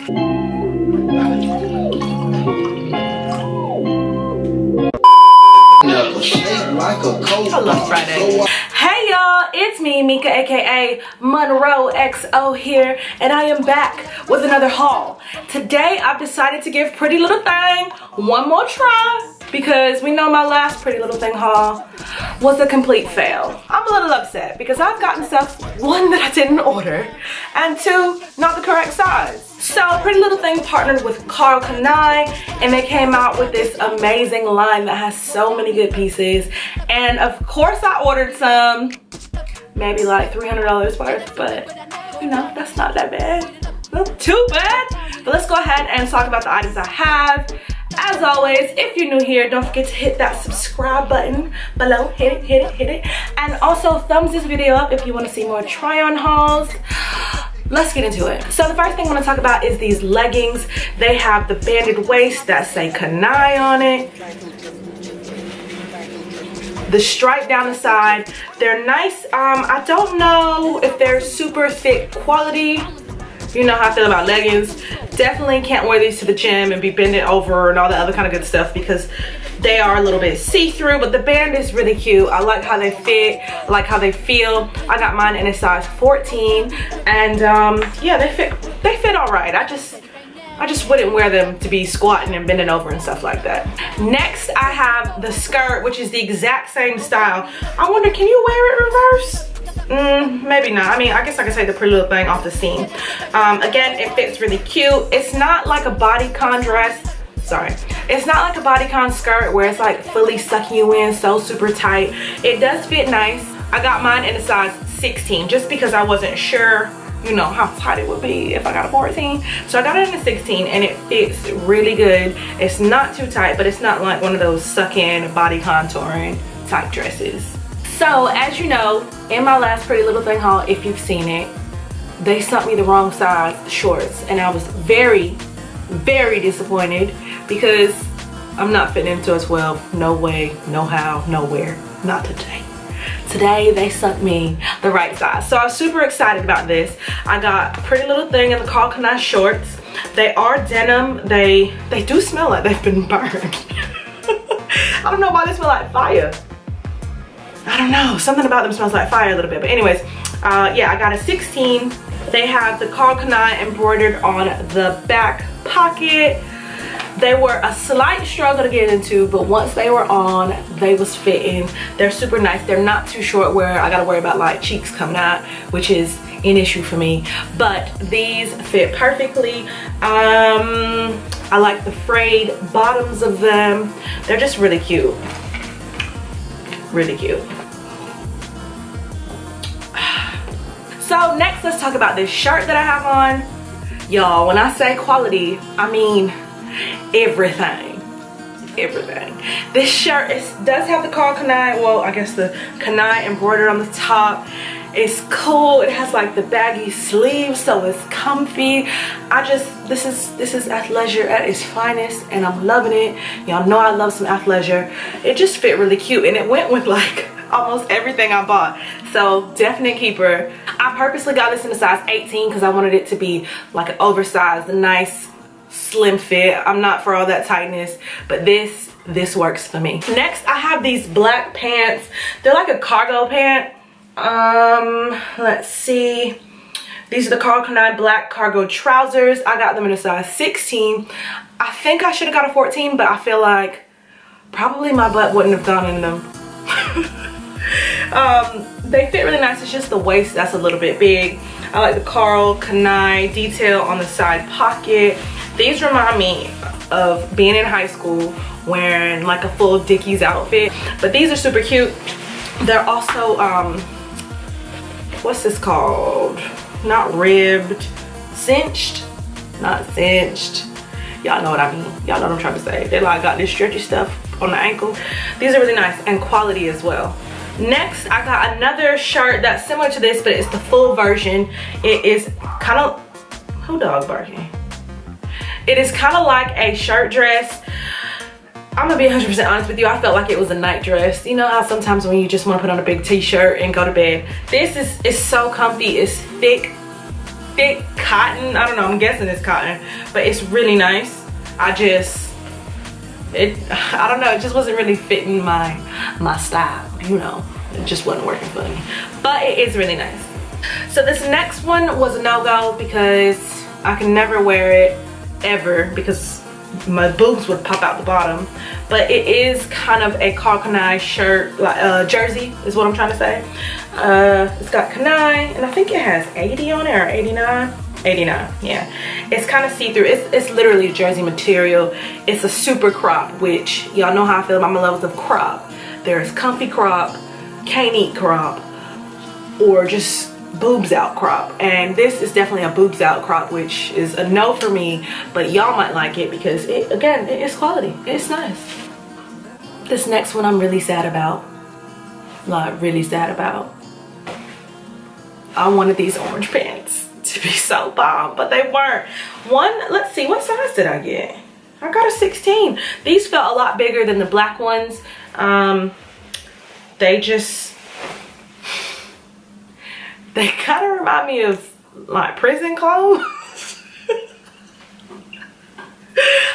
I love Friday. Hey y'all, it's me, Mika, aka Monroe XO here, and I am back with another haul. Today I've decided to give Pretty Little Thing one more try because we know my last Pretty Little Thing haul was a complete fail. I'm a little upset because I've gotten stuff, one, that I didn't order, and two, not the correct size. So Pretty Little Thing partnered with Karl Kani, and they came out with this amazing line that has so many good pieces. And of course I ordered some, maybe like $300 worth, but you know, that's not that bad. Not too bad. But let's go ahead and talk about the items I have. As always, if you're new here, don't forget to hit that subscribe button below. Hit it, hit it, hit it. And also thumbs this video up if you want to see more try-on hauls. Let's get into it. So the first thing I want to talk about is these leggings. They have the banded waist that say Kani on it. The stripe down the side. They're nice. I don't know if they're super thick quality. You know how I feel about leggings. Definitely can't wear these to the gym and be bending over and all that other kind of good stuff because they are a little bit see-through, but the band is really cute. I like how they fit, I like how they feel. I got mine in a size 14, and yeah, they fit all right. I just wouldn't wear them to be squatting and bending over and stuff like that. Next, I have the skirt, which is the exact same style. I wonder, can you wear it reverse? Maybe not. I mean, I guess I could take the Pretty Little Thing off the seam. Again, it fits really cute. It's not like a bodycon dress. Sorry. It's not like a bodycon skirt where it's like fully sucking you in so super tight. It does fit nice. I got mine in a size 16 just because I wasn't sure, you know, how tight it would be if I got a 14. So I got it in a 16 and it fits really good. It's not too tight, but it's not like one of those suck-in body contouring type dresses. So as you know, in my last Pretty Little Thing haul, if you've seen it, they sent me the wrong size shorts, and I was very, very disappointed because I'm not fitting into as well. No way, no how, nowhere, not today. Today they sent me the right size. So I was super excited about this. I got Pretty Little Thing in the Karl Kani shorts. They are denim. They do smell like they've been burned. I don't know why they smell like fire. I don't know, something about them smells like fire a little bit. But anyways, yeah, I got a 16. They have the Karl Kani embroidered on the back pocket. They were a slight struggle to get into, but once they were on, they was fitting. They're super nice. They're not too short where I gotta worry about like cheeks coming out, which is an issue for me. But these fit perfectly. I like the frayed bottoms of them. They're just really cute. Really cute. So next, let's talk about this shirt that I have on. Y'all, when I say quality, I mean everything. Everything. This shirt does have the Karl Kani, well, I guess the Kani embroidered on the top. It's cool. It has like the baggy sleeves, so it's comfy. This is athleisure at its finest, and I'm loving it. Y'all know I love some athleisure. It just fit really cute, and it went with like almost everything I bought. So definite keeper. I purposely got this in a size 18 because I wanted it to be like an oversized, nice, slim fit. I'm not for all that tightness, but this works for me. Next, I have these black pants. They're like a cargo pant. Let's see. These are the Karl Kani black cargo trousers. I got them in a size 16. I think I should have got a 14, but I feel like probably my butt wouldn't have gone in them. They fit really nice. It's just the waist that's a little bit big. I like the Karl Kani detail on the side pocket. These remind me of being in high school wearing like a full Dickies outfit, but these are super cute. They're also what's this called? Not ribbed, cinched, not cinched. Y'all know what I mean. Y'all know what I'm trying to say. They like got this stretchy stuff on the ankle. These are really nice and quality as well. Next, I got another shirt that's similar to this, but it's the full version. It is kind of, who dog barking? It is kind of like a shirt dress. I'm gonna be 100% honest with you. I felt like it was a night dress. You know how sometimes when you just want to put on a big t-shirt and go to bed. This is so comfy. It's thick. thick cotton. I don't know, I'm guessing it's cotton, but it's really nice. I don't know, it just wasn't really fitting my style, you know. It just wasn't working for me, but it is really nice. So this next one was a no-go because I can never wear it ever because my boobs would pop out the bottom. But it is kind of a Karl Kani shirt, like jersey is what I'm trying to say. It's got Kani, and I think it has 80 on it, or 89. 89, yeah. It's kind of see-through. It's literally jersey material. It's a super crop, which y'all know how I feel about my levels of crop. There's comfy crop, can't eat crop, or just boobs out crop, and this is definitely a boobs out crop, which is a no for me, but y'all might like it because it is quality. It's nice. This next one I'm really sad about, like really sad about. I wanted these orange pants to be so bomb, but they weren't. Let's see, what size did I get? I got a 16. These felt a lot bigger than the black ones. They kind of remind me of like prison clothes.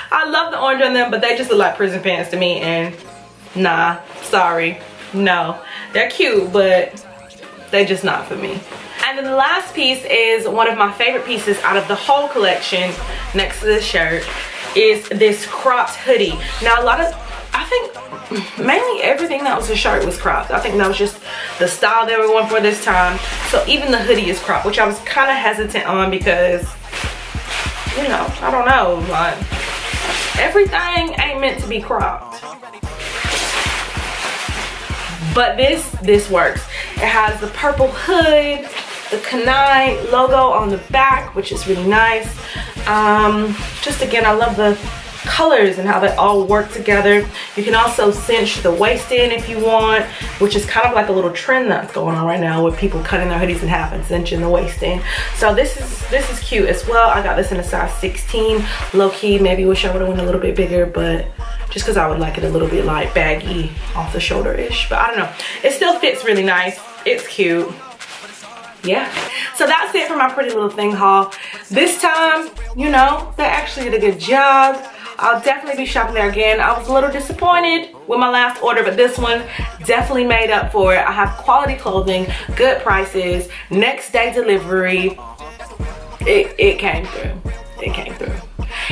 I love the orange on them, but they just look like prison pants to me, and nah, sorry, no. They're cute, but they're just not for me. And then the last piece is one of my favorite pieces out of the whole collection next to this shirt is this cropped hoodie. Now I think mainly everything that was a shirt was cropped. I think that was just the style they were going for this time. So even the hoodie is cropped, which I was kind of hesitant on because, you know, I don't know, like everything ain't meant to be cropped. But this works. It has the purple hood, the Kani logo on the back, which is really nice. Just again, I love the colors and how they all work together. You can also cinch the waist in if you want, which is kind of like a little trend that's going on right now with people cutting their hoodies in half and cinching the waist in. So this is cute as well. I got this in a size 16. Low-key, maybe wish I would have went a little bit bigger, but just because I would like it a little bit like baggy off the shoulder-ish. But I don't know. It still fits really nice. It's cute. Yeah, so that's it for my pretty little thing haul. This time, you know, they actually did a good job. I'll definitely be shopping there again. I was a little disappointed with my last order, but this one definitely made up for it. I have quality clothing, good prices, next day delivery. It came through. It came through.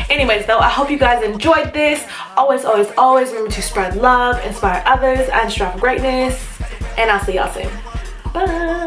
Anyways, though, I hope you guys enjoyed this. Always, always, always remember to spread love, inspire others, and strive for greatness. And I'll see y'all soon. Bye.